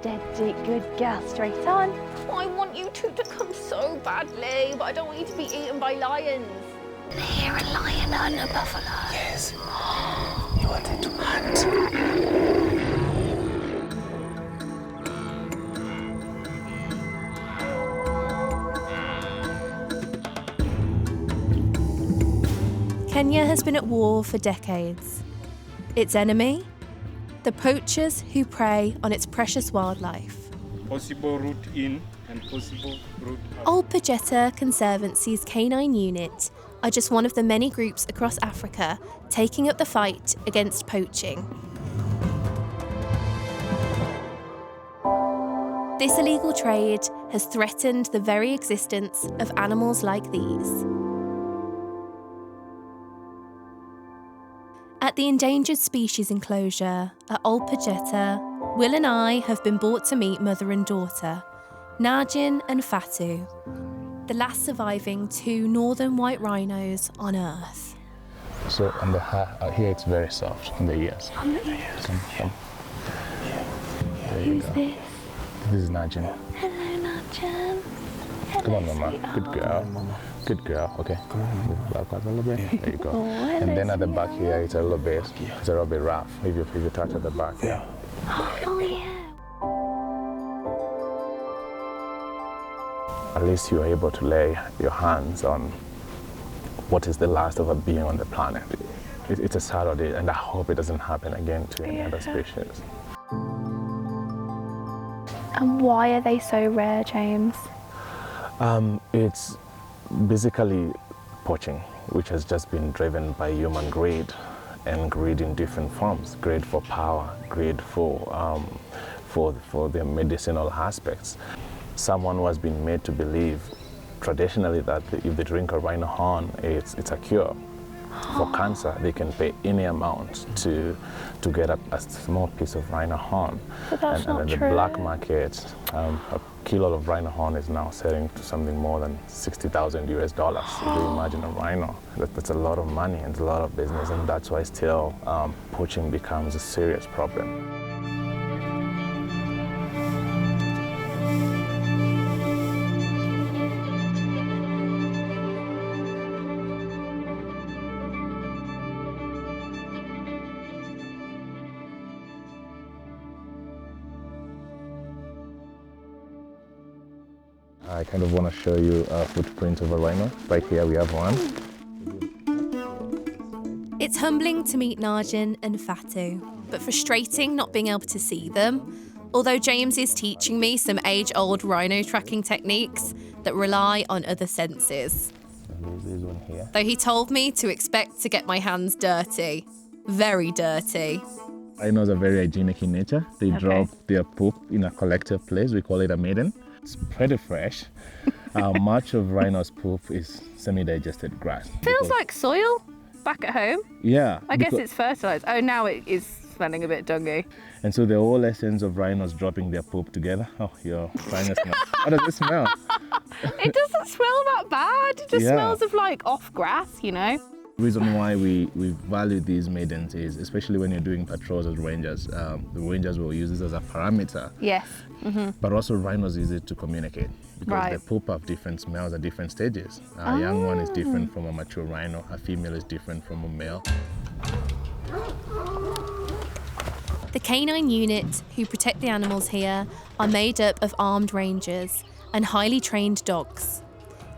Steady, good girl, straight on. I want you two to come so badly, but I don't want you to be eaten by lions. I hear a lion and a buffalo. Yes. You wanted to hunt. Kenya has been at war for decades. Its enemy? The poachers who prey on its precious wildlife. Possible route in and possible route out. Old Pajetta Conservancy's Canine Unit are just one of the many groups across Africa taking up the fight against poaching. This illegal trade has threatened the very existence of animals like these. At the endangered species enclosure at Old Pajetta, Will and I have been brought to meet mother and daughter, Najin and Fatu, the last surviving two northern white rhinos on Earth. So on the here it's very soft on the ears. On the ears. Come. There you Who's go. this? This is Najin. Hello, Najin. Come on, Mama. Good girl. Good girl. Okay. Move back a little bit. There you go. Oh, And then at the back here, it's a little bit rough. If you touch at the back. Yeah. Oh, yeah. At least you're able to lay your hands on what is the last of a being on the planet. It's a Saturday, and I hope it doesn't happen again to any other species. And why are they so rare, James? It's basically poaching, which has just been driven by human greed, and greed in different forms. Greed for power, greed for the medicinal aspects. Someone who has been made to believe traditionally that if they drink a rhino horn, it's a cure. For cancer, they can pay any amount to get a small piece of rhino horn. But that's not and in true. the black market, a kilo of rhino horn is now selling to something more than $60,000 US. If you imagine a rhino, that's a lot of money and a lot of business, and that's why still poaching becomes a serious problem. I kind of want to show you a footprint of a rhino. Right here we have one. It's humbling to meet Najin and Fatu, but frustrating not being able to see them. Although James is teaching me some age-old rhino tracking techniques that rely on other senses. There's one here. Though he told me to expect to get my hands dirty. Very dirty. Rhinos are very hygienic in nature. They drop their poop in a collective place. We call it a maiden. It's pretty fresh. Much of rhino's poop is semi-digested grass. Feels like soil back at home. Yeah. I guess it's fertilised. Oh, now it is smelling a bit dungy. And so the whole essence of rhinos dropping their poop together. Oh, your rhino smell. How does it smell? It doesn't smell that bad. It just smells of like off grass, you know. The reason why we value these maidens is, especially when you're doing patrols as rangers, the rangers will use this as a parameter. Yes. But also rhinos use it to communicate because the poop have different smells at different stages. A young one is different from a mature rhino. A female is different from a male. The canine unit who protect the animals here are made up of armed rangers and highly trained dogs.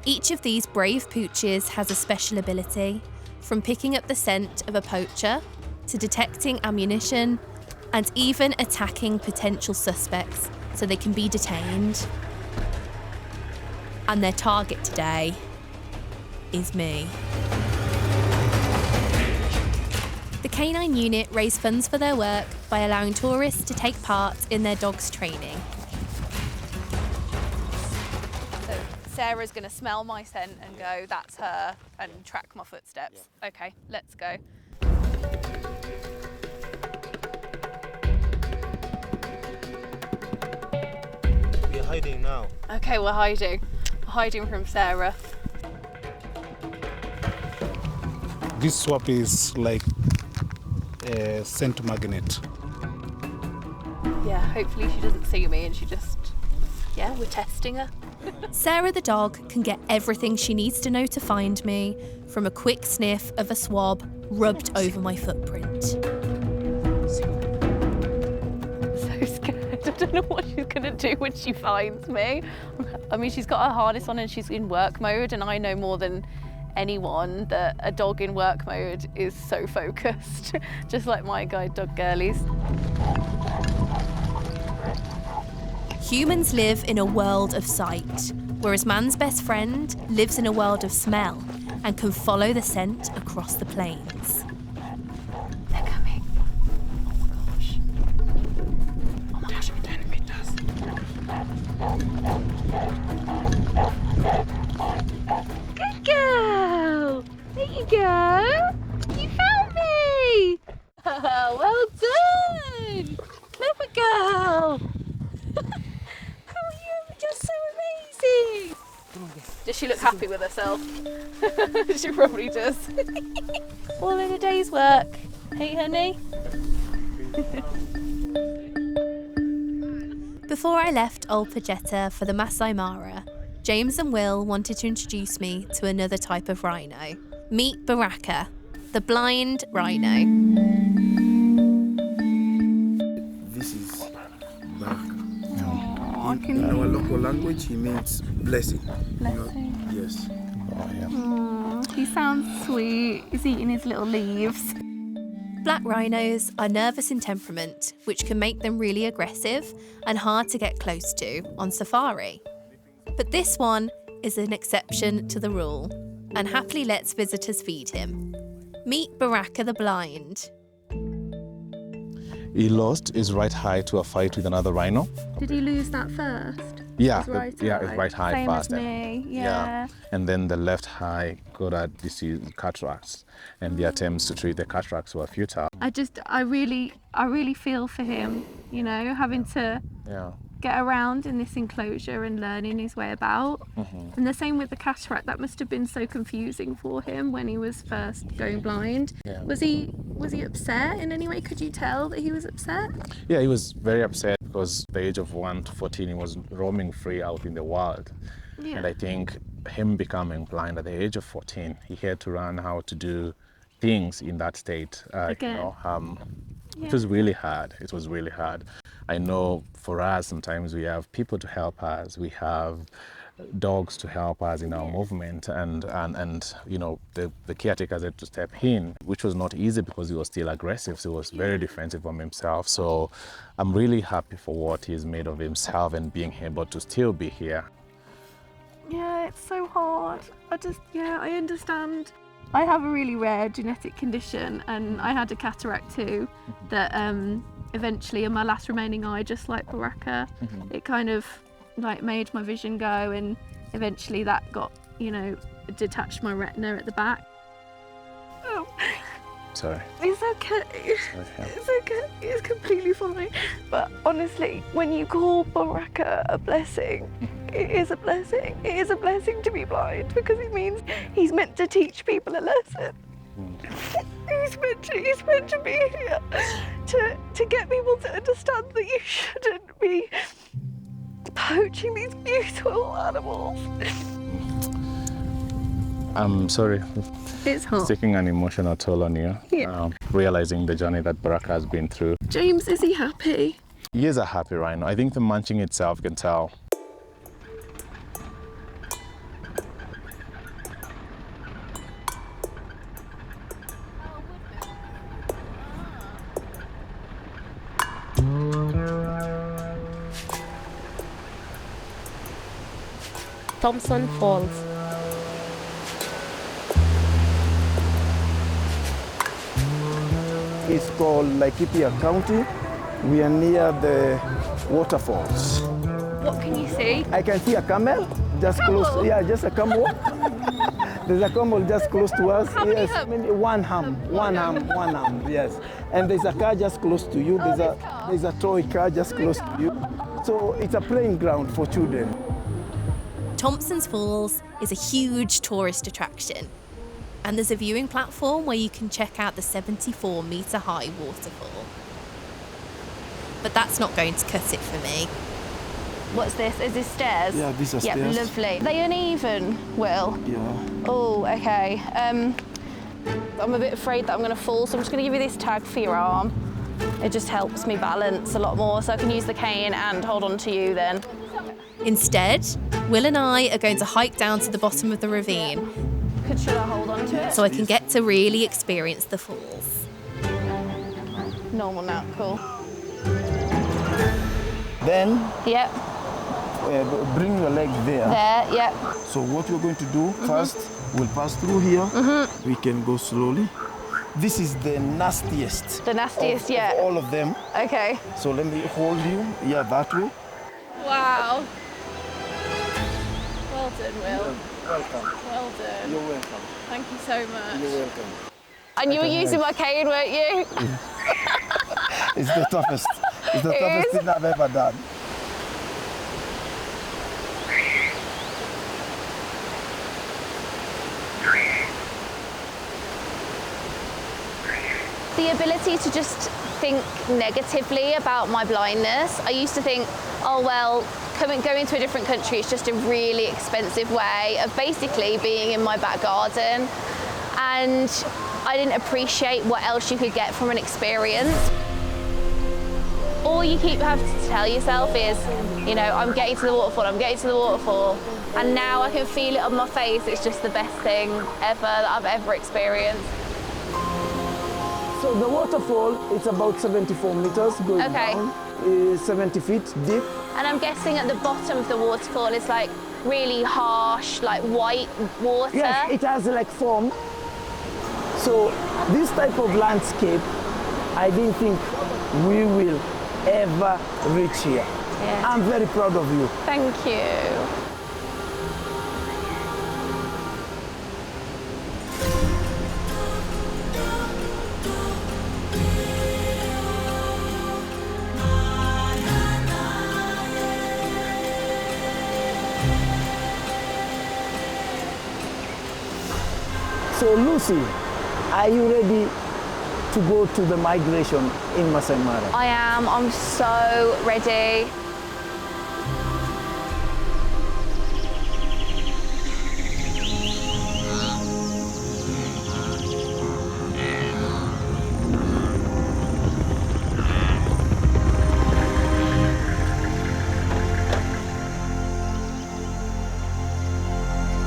Each of these brave pooches has a special ability, from picking up the scent of a poacher to detecting ammunition and even attacking potential suspects so they can be detained. And their target today is me. The canine unit raise funds for their work by allowing tourists to take part in their dogs' training. So Sarah's going to smell my scent and go, that's her, and track my footsteps. Yeah. Okay, let's go. We're hiding now. Okay, we're hiding. We're hiding from Sarah. This swamp is like a scent magnet. yeah, hopefully she doesn't see me and she just, yeah, we're testing her. Sarah the dog can get everything she needs to know to find me, from a quick sniff of a swab rubbed over my footprint. So scared. I don't know what she's going to do when she finds me. I mean, she's got her harness on and she's in work mode, and I know more than anyone that a dog in work mode is so focused, just like my guide dog girlies. Humans live in a world of sight, whereas man's best friend lives in a world of smell and can follow the scent across the plains. They're coming. Oh my gosh. Oh my gosh, we're 10 meters. Good girl. There you go. You found me. Well done. Clever girl. You're so amazing! Does she look happy with herself? She probably does. All in a day's work. Hey, honey? Before I left Old Pajetta for the Maasai Mara, James and Will wanted to introduce me to another type of rhino. Meet Baraka, the blind rhino. This is Baraka. In our local language, he means blessing. Blessing. Yes. Oh, yeah. Aww, he sounds sweet. He's eating his little leaves. Black rhinos are nervous in temperament, which can make them really aggressive and hard to get close to on safari. But this one is an exception to the rule and happily lets visitors feed him. Meet Baraka the blind. He lost his right eye to a fight with another rhino. Did he lose that first? Yeah, His right his eye? right eye Same first. as me, yeah. And then the left eye got a disease, cataracts, and the attempts to treat the cataracts were futile. I really feel for him, you know, having to Yeah. get around in this enclosure and learning his way about. And the same with the cataract. That must have been so confusing for him when he was first going blind. Yeah. Was he upset in any way? Could you tell that he was upset? Yeah, he was very upset because at the age of 1 to 14, he was roaming free out in the wild. Yeah. And I think him becoming blind at the age of 14, he had to learn how to do things in that state. Again. It was really hard. It was really hard. I know for us, sometimes we have people to help us. We have dogs to help us in our movement, and you know, the caretakers had to step in, which was not easy because he was still aggressive, so he was very defensive of himself. So I'm really happy for what he's made of himself and being able to still be here. Yeah, it's so hard. I understand. I have a really rare genetic condition, and I had a cataract too that eventually in my last remaining eye, just like Baraka, it kind of like made my vision go, and eventually that got, you know, detached my retina at the back. Oh, Sorry. it's okay. It's okay. It's completely fine. But honestly, when you call Baraka a blessing, it is a blessing. It is a blessing to be blind, because it means he's meant to teach people a lesson. He's meant to be here to get people to understand that you shouldn't be poaching these beautiful animals. I'm sorry. It's hot. It's taking an emotional toll on you. Yeah. Realizing the journey that Baraka has been through. James, is he happy? He is a happy rhino. I think the munching itself can tell. Thomson Falls. It's called Laikipia County. We are near the waterfalls. What can you see? I can see a camel just close. Yeah, just a camel. There's a camel just close to us. How many Yes, ham? I mean, one ham. Yes, and there's a car just close to you. There's a toy car just close to you. So it's a playing ground for children. Thomson's Falls is a huge tourist attraction, and there's a viewing platform where you can check out the 74-metre high waterfall. but that's not going to cut it for me. What's this? Is this stairs? Yeah, these are Yeah, stairs. lovely. Are they uneven, Will? Yeah. Oh, okay. I'm a bit afraid that I'm going to fall, so I'm just going to give you this tag for your arm. It just helps me balance a lot more, so I can use the cane and hold on to you then. Instead, Will and I are going to hike down to the bottom of the ravine Should I hold on to it? so I can get to really experience the falls. Normal now, cool. Then Yep, bring your leg there. there, yep. So what we're going to do first, we'll pass through here. We can go slowly. This is the nastiest. The nastiest, of yeah. all of them. Okay. So let me hold you. Yeah, that way. Wow. Well done, Will. Welcome. Well done. You're welcome. Thank you so much. You're welcome. And you were using my cane, weren't you? It's the toughest. It's the toughest is? thing I've ever done. The ability to just think negatively about my blindness. I used to think, oh well, going to a different country is just a really expensive way of basically being in my back garden. And I didn't appreciate what else you could get from an experience. All you keep having to tell yourself is, you know, I'm getting to the waterfall, I'm getting to the waterfall. And now I can feel it on my face. It's just the best thing ever that I've ever experienced. So the waterfall, it's about 74 meters going Okay. down, 70 feet deep. And I'm guessing at the bottom of the waterfall is like really harsh, like white water. Yes, it has like foam. So this type of landscape, I didn't think we will ever reach here. Yeah. I'm very proud of you. Thank you. So Lucy, are you ready to go to the migration in Maasai Mara? I am. I'm so ready.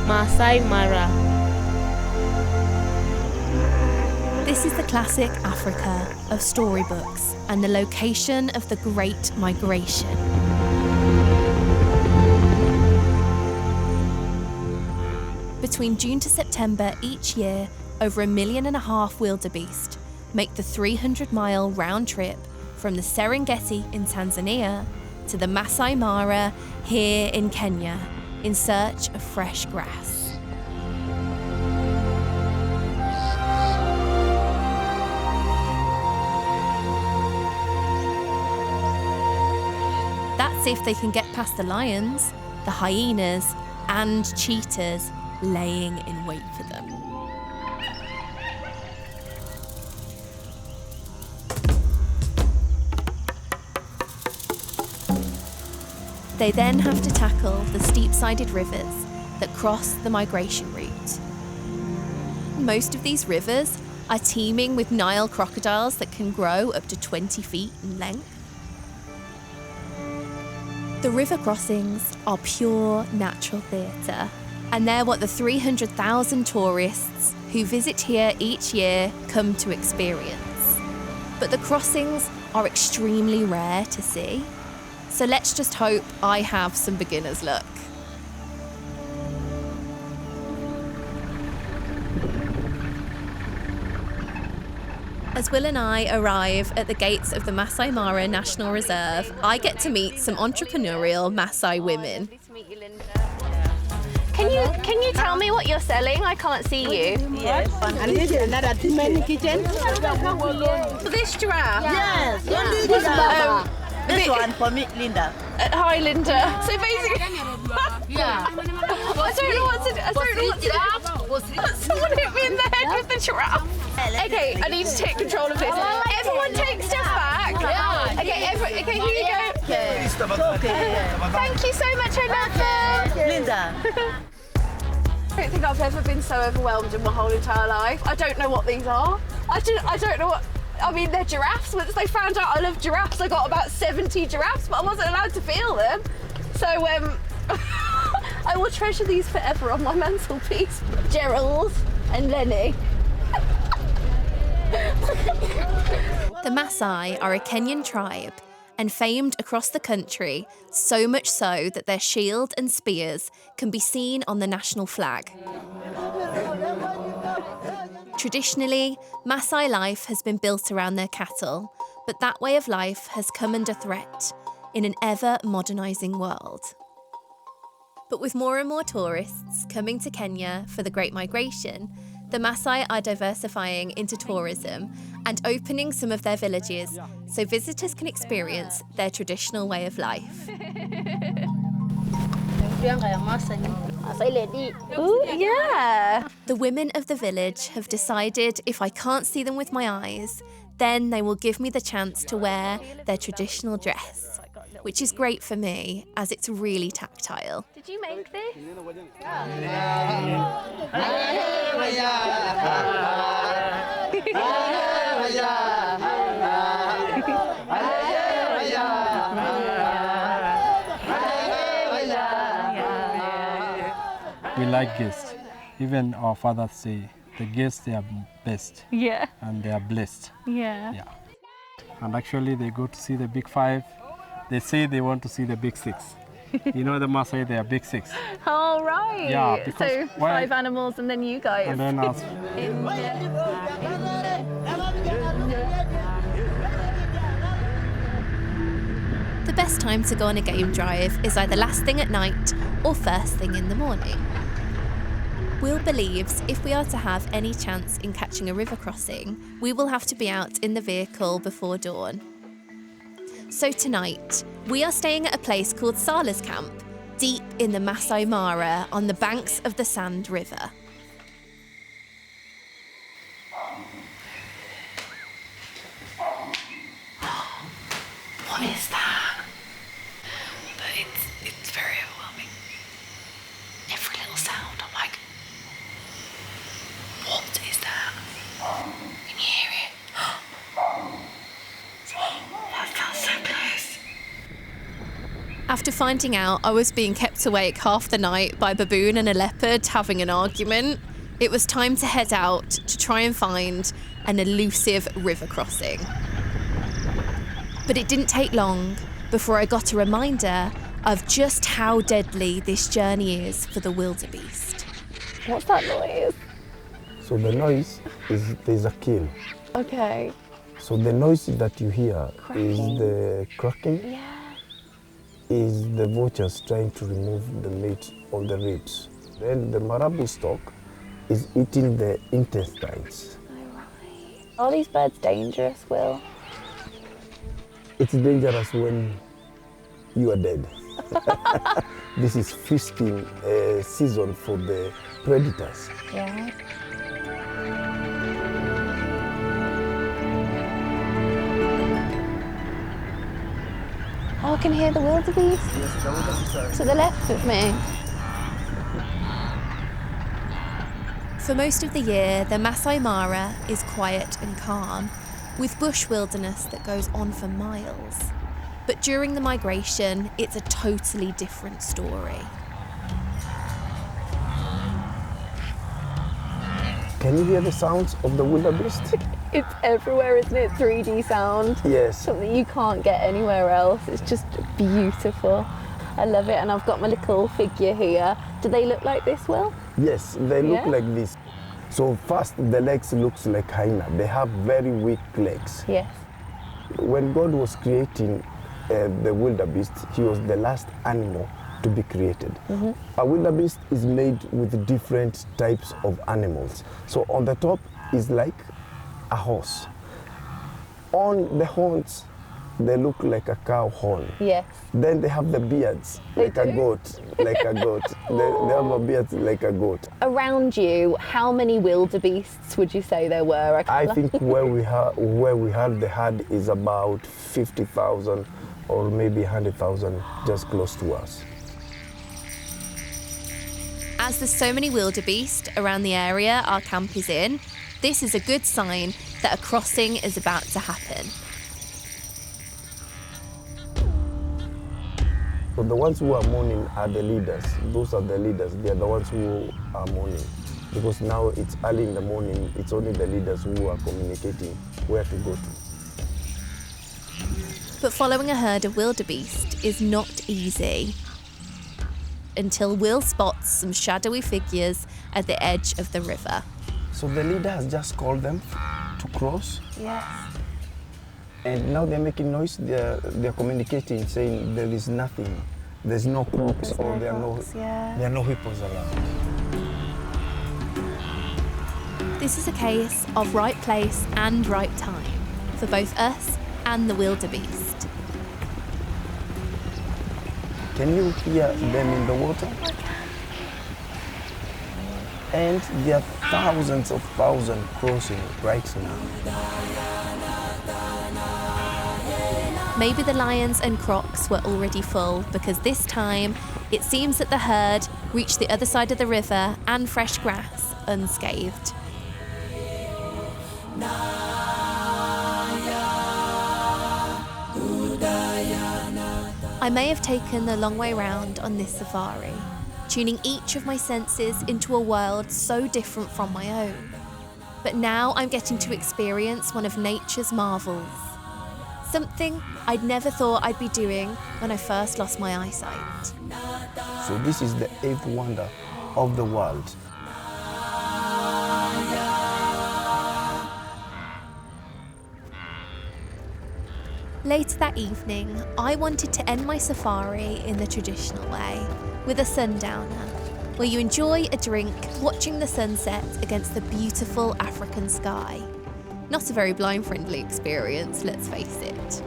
Maasai Mara. This is the classic Africa of storybooks and the location of the Great Migration. Between June to September each year, over 1.5 million wildebeest make the 300-mile round trip from the Serengeti in Tanzania to the Maasai Mara here in Kenya in search of fresh grass. That's if they can get past the lions, the hyenas, and cheetahs laying in wait for them. They then have to tackle the steep-sided rivers that cross the migration route. Most of these rivers are teeming with Nile crocodiles that can grow up to 20 feet in length. The river crossings are pure natural theatre, and they're what the 300,000 tourists who visit here each year come to experience. But the crossings are extremely rare to see, so let's just hope I have some beginner's luck. As Will and I arrive at the gates of the Maasai Mara National Reserve, I get to meet some entrepreneurial Maasai women. Can you tell me what you're selling? I can't see you. Yes. And this is another many kitchen. For this giraffe? Yes. This one for me, Linda. Hi, Linda. So basically, I don't know what to do. Someone hit me in the head with the giraffe. Okay, I need to take control of this. Everyone take stuff back. exactly. Okay, okay, here you go. Okay. It's okay. Thank you so much, I love them. Linda. I don't think I've ever been so overwhelmed in my whole entire life. I don't know what these are. I don't know what. I mean, they're giraffes. Once they found out I love giraffes, I got about 70 giraffes, but I wasn't allowed to feel them. So I will treasure these forever on my mantelpiece. Gerald and Lenny. The Maasai are a Kenyan tribe and famed across the country, so much so that their shield and spears can be seen on the national flag. Traditionally, Maasai life has been built around their cattle, but that way of life has come under threat in an ever-modernising world. But with more and more tourists coming to Kenya for the Great Migration, the Maasai are diversifying into tourism and opening some of their villages so visitors can experience their traditional way of life. Ooh, yeah. The women of the village have decided if I can't see them with my eyes, then they will give me the chance to wear their traditional dress, which is great for me as it's really tactile. Did you make this? We like guests. Even our fathers say the guests, they are best. Yeah. And they are blessed. Yeah. Yeah. And actually they go to see the big five. They say they want to see the big six. You know the Maasai, they are big six. Oh, right. Yeah, because so 5 animals and then you guys. And then us. The best time to go on a game drive is either last thing at night or first thing in the morning. Will believes if we are to have any chance in catching a river crossing, we will have to be out in the vehicle before dawn. So tonight, we are staying at a place called Sala's Camp, deep in the Maasai Mara on the banks of the Sand River. What is that? But it's very overwhelming. Every little sound, I'm like, what is that? Can you hear it? That sounds so close. After finding out I was being kept awake half the night by a baboon and a leopard having an argument, it was time to head out to try and find an elusive river crossing. But it didn't take long before I got a reminder of just how deadly this journey is for the wildebeest. What's that noise? So the noise is there's a kill. Okay. So the noise that you hear is the cracking. Yeah. Is the vultures trying to remove the meat on the ribs. Then the marabu stock is eating the intestines. Oh, right. Are these birds dangerous, Will? It's dangerous when you are dead. This is feasting season for the predators. Yeah. Oh, I can hear the wildebeest. Yes, the wildebeest are To the left of me. For most of the year, the Maasai Mara is quiet and calm, with bush wilderness that goes on for miles. But during the migration, it's a totally different story. Can you hear the sounds of the wildebeest? It's everywhere, isn't it? 3D sound. Yes. Something you can't get anywhere else. It's just beautiful. I love it. And I've got my little figure here. Do they look like this, Will? Yes, they look like this. So first, the legs looks like hyena. They have very weak legs. Yes. When God was creating the wildebeest, he was the last animal to be created. Mm-hmm. A wildebeest is made with different types of animals. So on the top is like a horse. On the horns they look like a cow horn. Yes. Then they have the beards, like a goat, like a goat. They have a beard like a goat. Around you, how many wildebeests would you say there were? I think where we had the herd is about 50,000 or maybe 100,000 just close to us. As there's so many wildebeest around the area our camp is in, this is a good sign that a crossing is about to happen. So the ones who are mourning are the leaders. Those are the leaders. They are the ones who are mourning. Because now it's early in the morning, it's only the leaders who are communicating where to go to. But following a herd of wildebeest is not easy. Until Will spots some shadowy figures at the edge of the river. So the leader has just called them to cross. Yes. And now they're making noise, they're communicating, saying there is nothing. There's no crocs or there are no hippos around. This is a case of right place and right time for both us and the wildebeest. Can you hear them in the water? I can. And there are thousands crossing right now. Maybe the lions and crocs were already full because this time it seems that the herd reached the other side of the river and fresh grass unscathed. I may have taken the long way round on this safari, tuning each of my senses into a world so different from my own. But now I'm getting to experience one of nature's marvels. Something I'd never thought I'd be doing when I first lost my eyesight. So this is the eighth wonder of the world. Later that evening, I wanted to end my safari in the traditional way, with a sundowner, where you enjoy a drink watching the sunset against the beautiful African sky. Not a very blind-friendly experience, let's face it.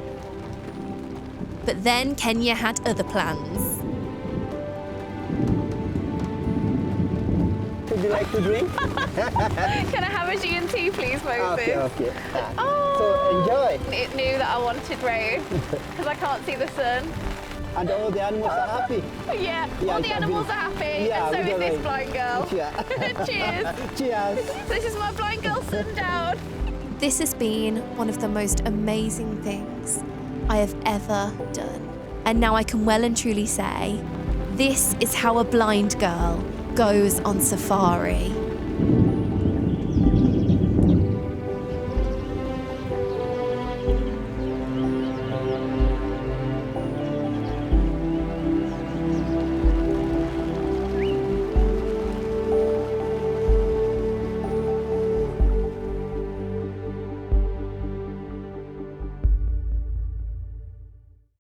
But then Kenya had other plans. Would you like to drink? Can I have a G&T, please, Moses? Okay. Oh, So enjoy. it knew that I wanted rain because I can't see the sun. And all the animals are happy. Yeah, all the animals are happy, Yeah, and so with is the this rain. blind girl. Yeah. Cheers. Cheers. This is my blind girl sundown. This has been one of the most amazing things I have ever done. And now I can well and truly say, this is how a blind girl goes on safari.